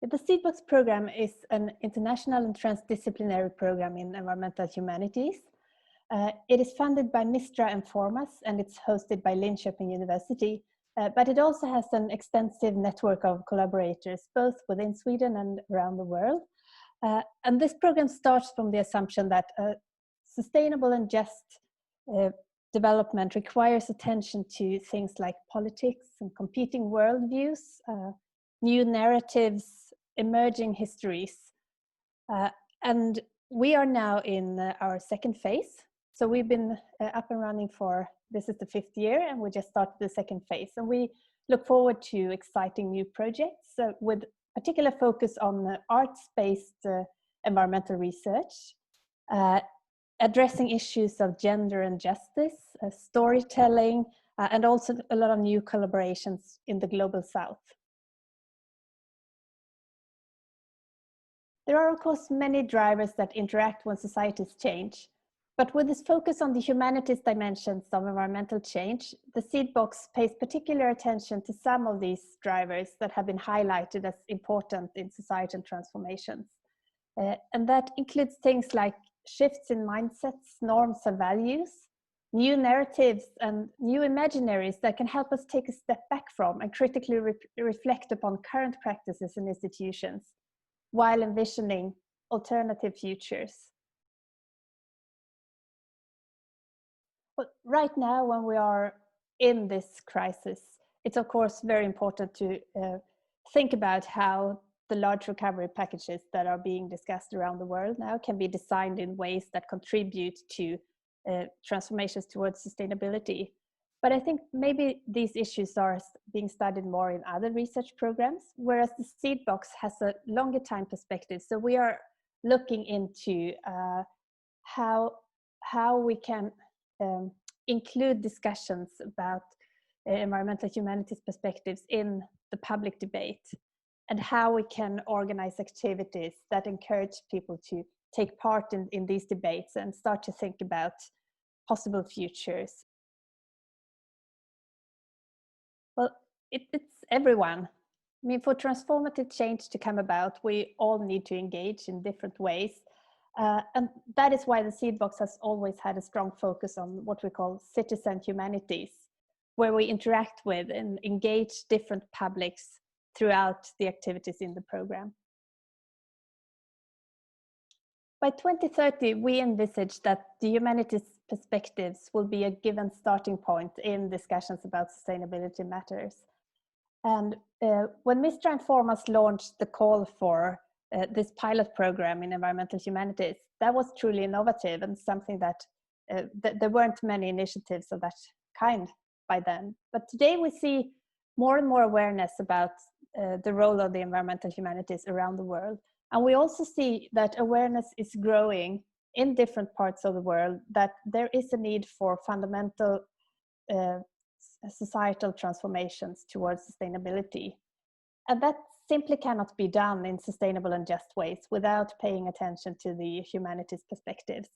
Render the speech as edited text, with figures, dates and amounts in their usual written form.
The Seedbox program is an international and transdisciplinary program in environmental humanities. It is funded by Mistra and Formas, and it's hosted by Linköping University, but it also has an extensive network of collaborators, both within Sweden and around the world. And this program starts from the assumption that sustainable and just development requires attention to things like politics and competing worldviews, new narratives, emerging histories. And we are now in our second phase. So we've been up and running for, this is the 5th year, and we just started the second phase. And we look forward to exciting new projects with particular focus on arts-based environmental research, addressing issues of gender and justice, storytelling, and also a lot of new collaborations in the global south. There are, of course, many drivers that interact when societies change. But with this focus on the humanities dimensions of environmental change, the Seedbox pays particular attention to some of these drivers that have been highlighted as important in societal transformations. And that includes things like shifts in mindsets, norms and values, new narratives and new imaginaries that can help us take a step back from and critically reflect upon current practices and institutions, while envisioning alternative futures. But right now, when we are in this crisis, it's of course very important to think about how the large recovery packages that are being discussed around the world now can be designed in ways that contribute to transformations towards sustainability. But I think maybe these issues are being studied more in other research programs, whereas the Seedbox has a longer time perspective. So we are looking into how we can include discussions about environmental humanities perspectives in the public debate, and how we can organize activities that encourage people to take part in these debates and start to think about possible futures. Well, it's everyone. I mean, for transformative change to come about, we all need to engage in different ways. And that is why the Seedbox has always had a strong focus on what we call citizen humanities, where we interact with and engage different publics throughout the activities in the program. By 2030, we envisage that the humanities perspectives will be a given starting point in discussions about sustainability matters. And when Mistra and Formas launched the call for this pilot program in environmental humanities, that was truly innovative and something that there weren't many initiatives of that kind by then. But today we see more and more awareness about the role of the environmental humanities around the world. And we also see that awareness is growing in different parts of the world, that there is a need for fundamental societal transformations towards sustainability. And that simply cannot be done in sustainable and just ways without paying attention to the humanities perspectives.